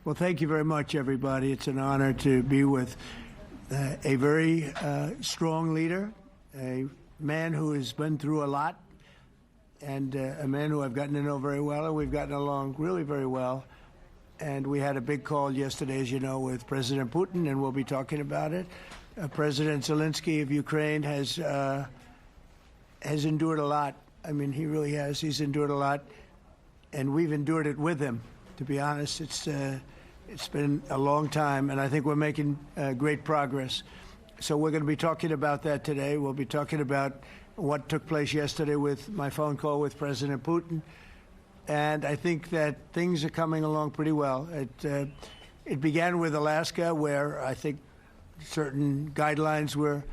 Well, thank you very much, everybody. It's an honor to be with a very strong leader, a man who has been through a lot, and a man who I've gotten to know very well, and we've gotten along really very well. And we had a big call yesterday, as you know, with President Putin, and we'll be talking about it. President Zelensky of Ukraine has endured a lot. I mean, he really has. He's endured a lot, and we've endured it with him. To be honest, it's been a long time, and I think we're making great progress. So we're going to be talking about that today. We'll be talking about what took place yesterday with my phone call with President Putin. And I think that things are coming along pretty well. It began with Alaska, where I think certain guidelines were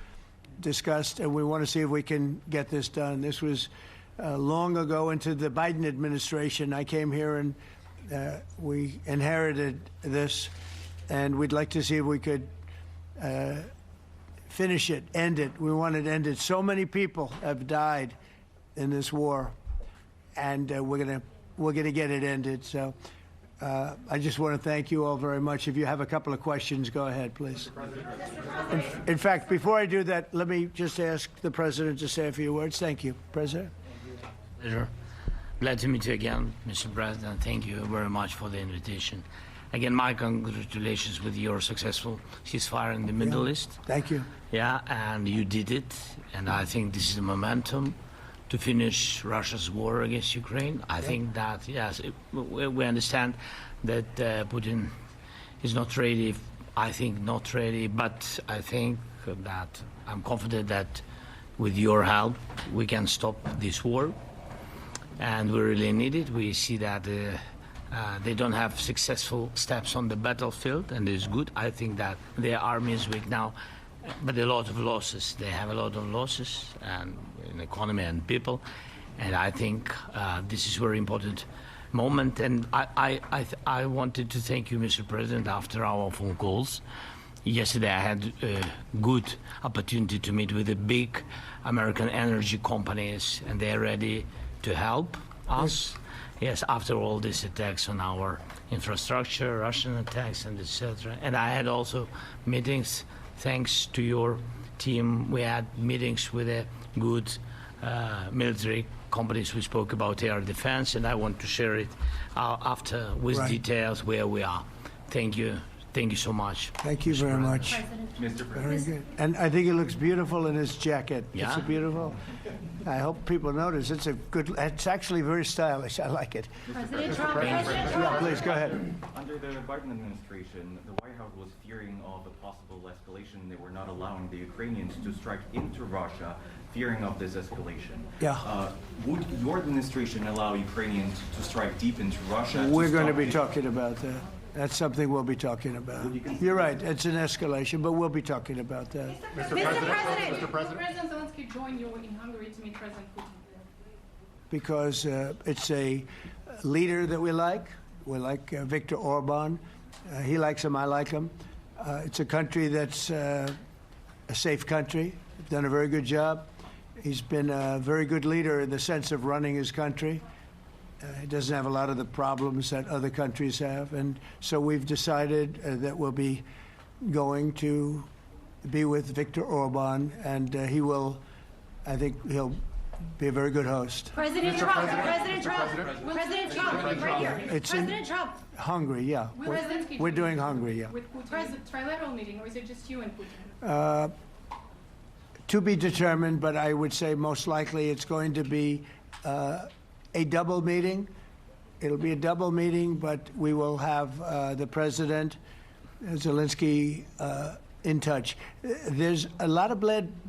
discussed, and we want to see if we can get this done. This was long ago into the Biden administration. I came here and we inherited this, and we'd like to see if we could finish it, end it. We want it ended. So many people have died in this war, and we're gonna get it ended. So I just want to thank you all very much. If you have a couple of questions, go ahead, please. In fact, before I do that, let me just ask the President to say a few words. Thank you, President. Pleasure. Glad to meet you again, Mr. President. Thank you very much for the invitation. Again, my congratulations with your successful ceasefire in the Middle East. Thank you. Yeah, and you did it, and I think this is the momentum to finish Russia's war against Ukraine. I think that, yes, we understand that Putin is not ready. I think not ready, but I think that I'm confident that with your help, we can stop this war. And we really need it. We see that they don't have successful steps on the battlefield, and it's good. I think that their army is weak now, but a lot of losses. They have a lot of losses and in economy and people, and I think this is a very important moment. And I wanted to thank you, Mr. President, after our phone calls. Yesterday I had a good opportunity to meet with the big American energy companies, and they're ready to help us. Yes, after all these attacks on our infrastructure, Russian attacks, and etc. And I had also meetings, thanks to your team. We had meetings with a good military companies. We spoke about air defense, and I want to share it after with details where we are. Thank you. Thank you so much. Thank you very much. Mr. President. Very good. And I think it looks beautiful in his jacket. Yeah. It's beautiful. I hope people notice. It's actually very stylish. I like it. President Trump. Yeah, please, go ahead. Under the Biden administration, the White House was fearing of a possible escalation. They were not allowing the Ukrainians to strike into Russia, fearing of this escalation. Yeah. Would your administration allow Ukrainians to strike deep into Russia? We're going to be talking about that. That's something we'll be talking about. You're right. It's an escalation, but we'll be talking about that. Mr. President. Will President Zelensky join you in Hungary to meet President Putin? Because it's a leader that we like. We like Viktor Orban. He likes him. I like him. It's a country that's a safe country. Done a very good job. He's been a very good leader in the sense of running his country. He doesn't have a lot of the problems that other countries have. And so we've decided that we'll be going to be with Viktor Orban, and I think he'll be a very good host. President Trump. President Trump. Right here. President Trump. Hungary, yeah. We're doing Hungary, yeah. With Putin, is it a trilateral meeting, or is it just you and Putin? To be determined, but I would say most likely it's going to be a double meeting. It'll be a double meeting, but we will have the President, Zelensky, in touch. There's a lot of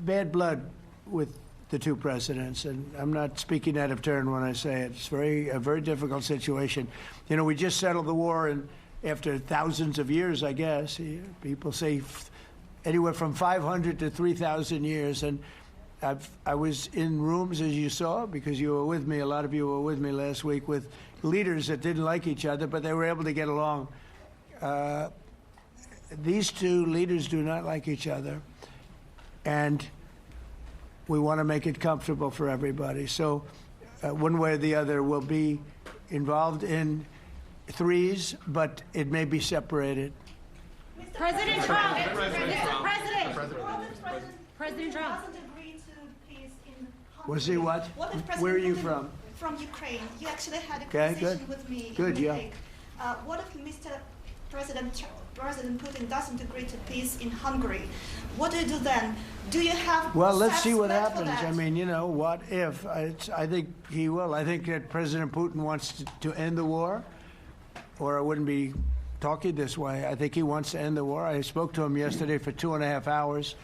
bad blood with the two presidents, and I'm not speaking out of turn when I say it. It's a very difficult situation. You know, we just settled the war, and after thousands of years, I guess. People say anywhere from 500 to 3,000 years, and I was in rooms, as you saw, because you were with me, a lot of you were with me last week, with leaders that didn't like each other, but they were able to get along. These two leaders do not like each other, and we want to make it comfortable for everybody. So one way or the other, we'll be involved in threes, but it may be separated. President Trump. Mr. President. President Trump. doesn't agree to peace in Hungary. Was he what? What if President Where are you Putin- from? From Ukraine. You actually had a Okay, conversation good. with me. Good, in The yeah. Hague. What if President Putin doesn't agree to peace in Hungary? What do you do then? Do you have Well, let's steps see what planned for happens. that? I mean, you know, what if? I think he will. I think that President Putin wants to end the war, or I wouldn't be talking this way. I think he wants to end the war. I spoke to him yesterday for 2.5 hours.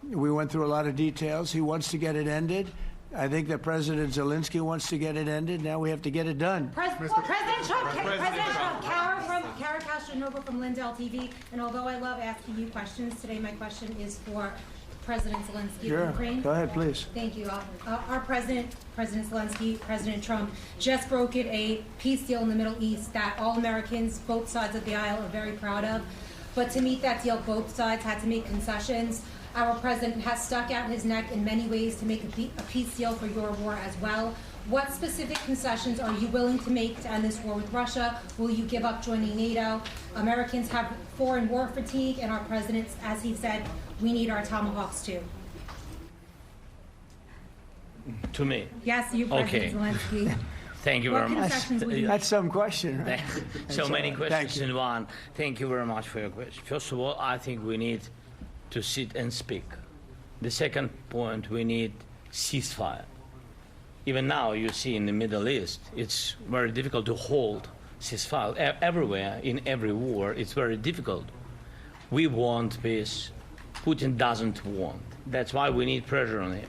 We went through a lot of details. He wants to get it ended. I think that President Zelensky wants to get it ended. Now we have to get it done. President Trump. Kara Castro-Noble from Lindell TV. And although I love asking you questions, today my question is for President Zelensky Sure. of Ukraine. Go ahead, please. Thank you. Our President Zelensky, President Trump, just brokered a peace deal in the Middle East that all Americans, both sides of the aisle, are very proud of. But to meet that deal, both sides had to make concessions. Our president has stuck out his neck in many ways to make a peace deal for your war as well. What specific concessions are you willing to make to end this war with Russia? Will you give up joining NATO? Americans have foreign war fatigue, and our president, as he said, we need our tomahawks too. To me. Yes, you, President Zelensky. Thank you What very much. concessions will you That's some question, right? So many all right. questions Thank in one. Thank you very much for your question. First of all, I think we need to sit and speak. The second point, we need ceasefire. Even now, you see in the Middle East, it's very difficult to hold ceasefire. Everywhere, in every war, it's very difficult. We want peace. Putin doesn't want. That's why we need pressure on him.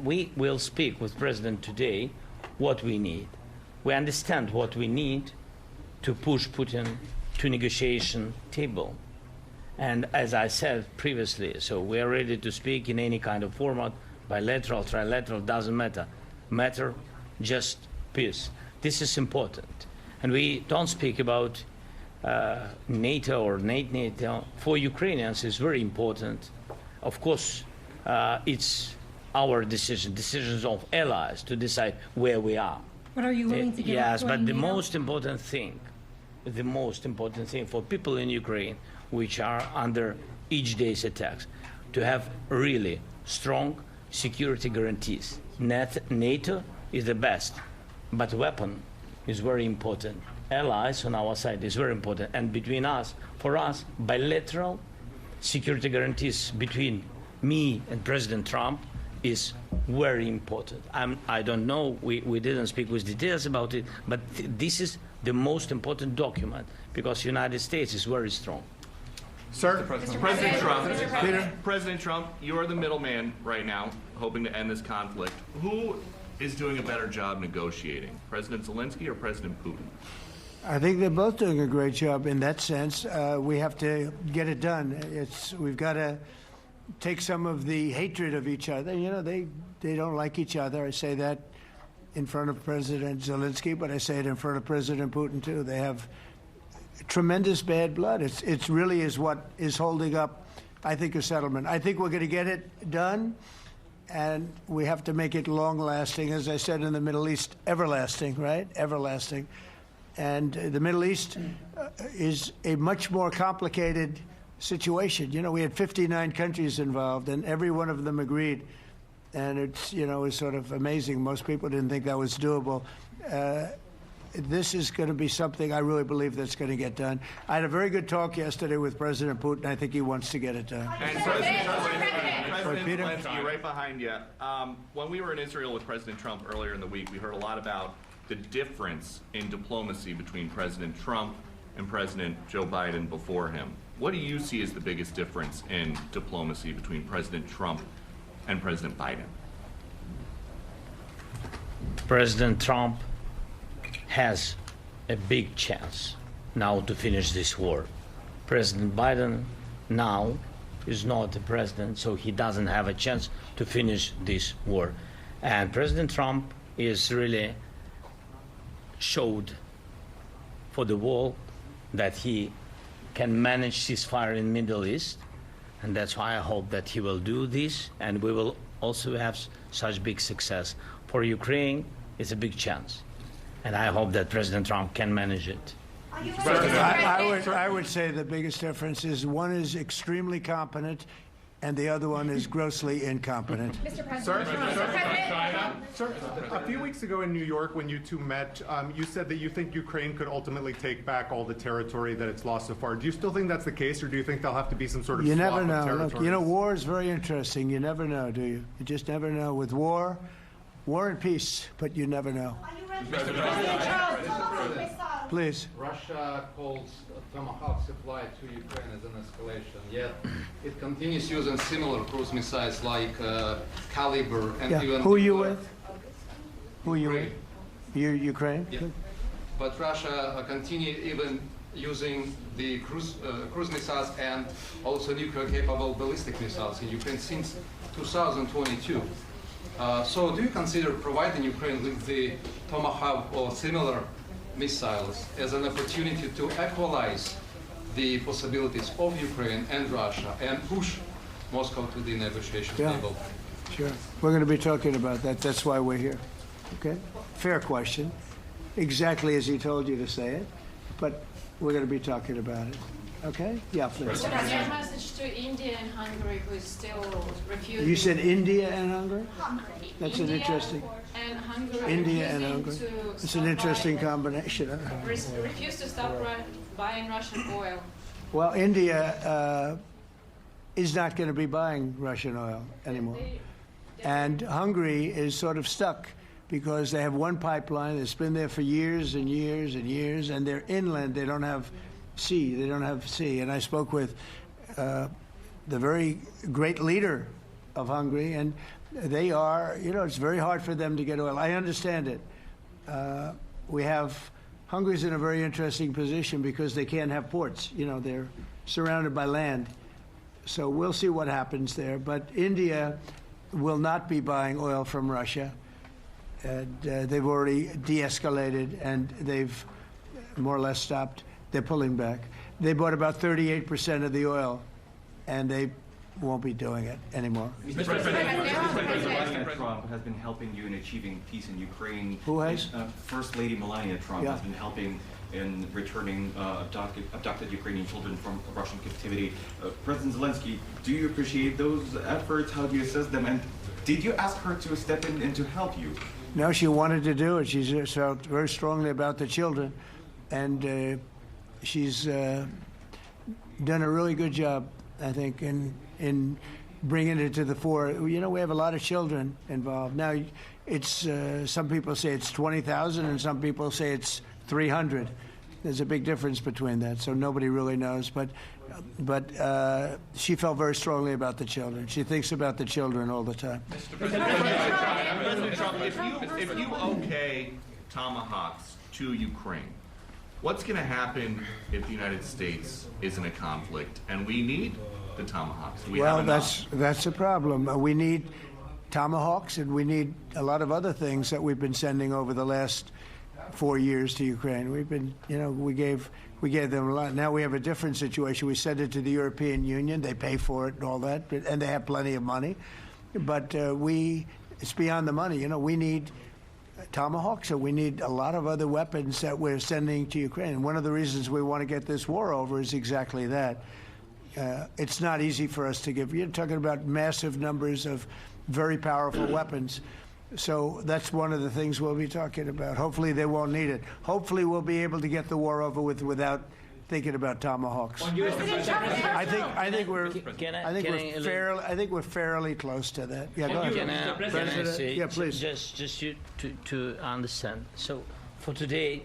We will speak with President today what we need. We understand what we need to push Putin to negotiation table. And as I said previously, so we are ready to speak in any kind of format, bilateral, trilateral, doesn't matter. Matter just peace. This is important. And we don't speak about NATO or NATO. For Ukrainians, it's very important. Of course, it's our decision, decisions of allies to decide where we are. But are you willing to give up Yes, but joining the NATO? most important thing for people in Ukraine, which are under each day's attacks, to have really strong security guarantees. NATO is the best, but weapon is very important. Allies on our side is very important, and between us, for us, bilateral security guarantees between me and President Trump is very important. I don't know, we didn't speak with details about it, but this is the most important document because the United States is very strong. Sir, President Trump, Peter? President Trump, you are the middleman right now, hoping to end this conflict. Who is doing a better job negotiating, President Zelensky or President Putin? I think they're both doing a great job in that sense. We have to get it done. We've got to take some of the hatred of each other. You know, they don't like each other. I say that in front of President Zelensky, but I say it in front of President Putin too. They have tremendous bad blood. It really is what is holding up, I think, a settlement. I think we're going to get it done, and we have to make it long-lasting. As I said in the Middle East, everlasting, right? Everlasting. And the Middle East is a much more complicated situation. You know, we had 59 countries involved, and every one of them agreed. And it's, you know, it's sort of amazing. Most people didn't think that was doable. This is going to be something I really believe that's going to get done. I had a very good talk yesterday with President Putin. I think he wants to get it done. And President Peter? Zelensky, right behind you. When we were in Israel with President Trump earlier in the week, we heard a lot about the difference in diplomacy between President Trump and President Joe Biden before him. What do you see as the biggest difference in diplomacy between President Trump and President Biden? President Trump has a big chance now to finish this war. President Biden now is not the president, so he doesn't have a chance to finish this war. And President Trump is really showed for the world that he can manage ceasefire in Middle East, and that's why I hope that he will do this, and we will also have such big success. For Ukraine, it's a big chance, and I hope that President Trump can manage it. Are you ready to I would say the biggest difference is one is extremely competent and the other one is grossly incompetent. Mr. President. Sir, a few weeks ago in New York, when you two met, you said that you think Ukraine could ultimately take back all the territory that it's lost so far. Do you still think that's the case, or do you think there'll have to be some sort of You swap never of know. territories? Look, you know, war is very interesting. You never know, do you? You just never know. With war and peace, but you never know. Are you ready to President Trump? Missile. Please. Russia calls Tomahawk supply to Ukraine as an escalation, yet it continues using similar cruise missiles like Caliber and Yeah. even... Who are you with? Who are you with? You Ukraine? Yeah. But Russia continue even using the cruise missiles and also nuclear-capable ballistic missiles in Ukraine since 2022. So do you consider providing Ukraine with the Tomahawk or similar missiles as an opportunity to equalize the possibilities of Ukraine and Russia and push Moscow to the negotiation Yeah. table? Sure. We're going to be talking about that. That's why we're here. Okay? Fair question. Exactly as he told you to say it. But we're going to be talking about it. Okay? Yeah, please. What is your message to India and Hungary, who is still refusing? You said India and Hungary? Hungary. That's an India interesting. and Hungary. India and refusing Hungary. to It's stop an interesting buying- combination. refuse to stop buying Russian oil. Well, India is not going to be buying Russian oil anymore. And Hungary is sort of stuck because they have one pipeline that's been there for years and years and years, and they're inland. They don't have sea. They don't have sea. And I spoke with the very great leader of Hungary, and they are, you know, it's very hard for them to get oil. I understand it. Hungary's in a very interesting position because they can't have ports. You know, they're surrounded by land. So we'll see what happens there. But India will not be buying oil from Russia. And they've already de-escalated, and they've more or less stopped. They're pulling back. They bought about 38% of the oil, and they won't be doing it anymore. Mr. President Trump has been helping you in achieving peace in Ukraine. Who has? First Lady Melania Trump Yeah. has been helping in returning abducted Ukrainian children from Russian captivity. President Zelensky, do you appreciate those efforts? How do you assess them? And did you ask her to step in and to help you? No, she wanted to do it. She felt very strongly about the children, and she's done a really good job, I think, in bringing it to the fore. You know, we have a lot of children involved. Now, it's some people say it's 20,000, and some people say it's 300. There's a big difference between that, so nobody really knows. But she felt very strongly about the children. She thinks about the children all the time. President Trump, if you okay Tomahawks to Ukraine, what's going to happen if the United States is in a conflict and we need the Tomahawks? Do we have enough? That's a problem. We need Tomahawks, and we need a lot of other things that we've been sending over the last 4 years to Ukraine. We've been, you know, we gave them a lot. Now we have a different situation. We send it to the European Union. They pay for it and all that, and they have plenty of money. But it's beyond the money. You know, we need Tomahawks, and we need a lot of other weapons that we're sending to Ukraine. And one of the reasons we want to get this war over is exactly that. It's not easy for us to give. You're talking about massive numbers of very powerful weapons. So that's one of the things we'll be talking about. Hopefully they won't need it. Hopefully we'll be able to get the war over with without thinking about Tomahawks. I think we're fairly close to that. Yeah, go ahead. Can I say, Yeah, please. just to understand. So for today,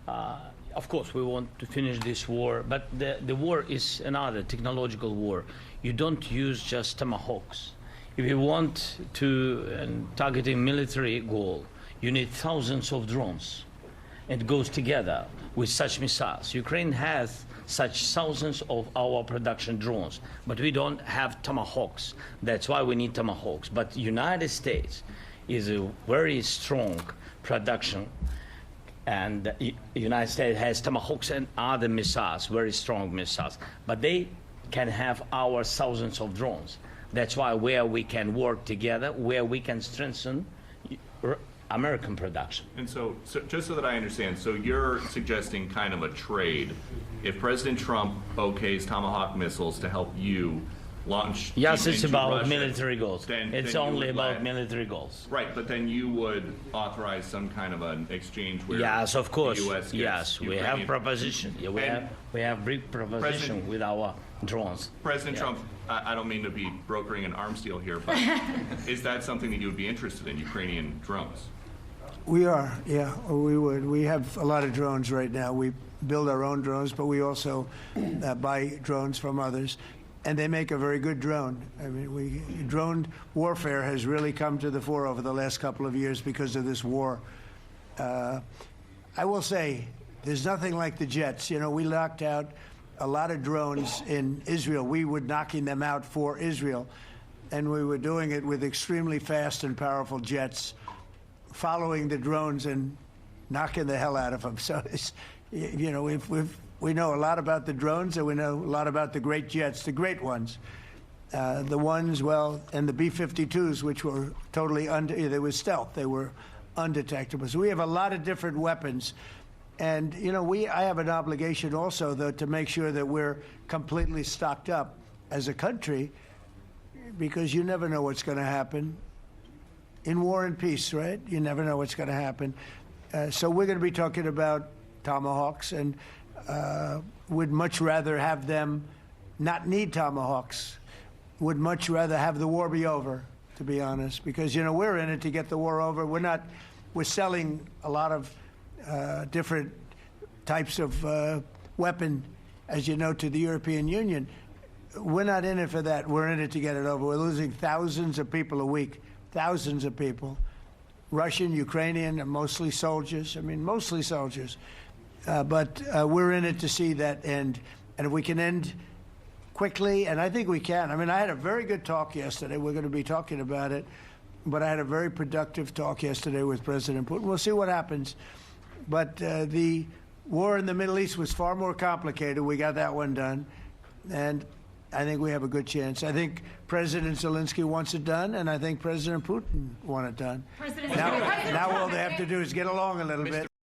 of course, we want to finish this war, but the war is another technological war. You don't use just Tomahawks. If you want to target a military goal, you need thousands of drones. It goes together with such missiles. Ukraine has such thousands of our production drones, but we don't have Tomahawks. That's why we need Tomahawks. But United States is a very strong production, and the United States has Tomahawks and other missiles, very strong missiles, but they can have our thousands of drones. That's why where we can work together, where we can strengthen American production. And so just so that I understand, so you're suggesting kind of a trade. If President Trump okays Tomahawk missiles to help you launch Yes, it's into about Russia, military goals. It's then you only would about let- military goals. Right, but then you would authorize some kind of an exchange where Yes, of course. the U.S. gets Yes, we have Ukrainian- proposition. Yeah, And we have big proposition President- with our drones. President Yeah. Trump, I don't mean to be brokering an arms deal here, but is that something that you would be interested in, Ukrainian drones? We are, yeah, we would. We have a lot of drones right now. We build our own drones, but we also buy drones from others, and they make a very good drone. I mean, drone warfare has really come to the fore over the last couple of years because of this war. I will say, there's nothing like the jets. You know, we knocked out a lot of drones in Israel. We were knocking them out for Israel, and we were doing it with extremely fast and powerful jets, following the drones and knocking the hell out of them. So, it's, you know, we know a lot about the drones, and we know a lot about the great jets, the great ones. The ones, well, and the B-52s, which were totally they were stealth. They were undetectable. So we have a lot of different weapons. And, you know, I have an obligation also, though, to make sure that we're completely stocked up as a country, because you never know what's going to happen. In war and peace, right? You never know what's going to happen. So we're going to be talking about Tomahawks, and would much rather have them not need Tomahawks. Would much rather have the war be over, to be honest, because, you know, we're in it to get the war over. We're selling a lot of different types of weapon, as you know, to the European Union. We're not in it for that. We're in it to get it over. We're losing thousands of people a week, thousands of people, Russian, Ukrainian, and mostly soldiers. I mean, mostly soldiers. But we're in it to see that end. And if we can end quickly, and I think we can. I mean, I had a very good talk yesterday. We're going to be talking about it. But I had a very productive talk yesterday with President Putin. We'll see what happens. But the war in the Middle East was far more complicated. We got that one done. And I think we have a good chance. I think President Zelensky wants it done, and I think President Putin wants it done. Now all they have to do is get along a little bit.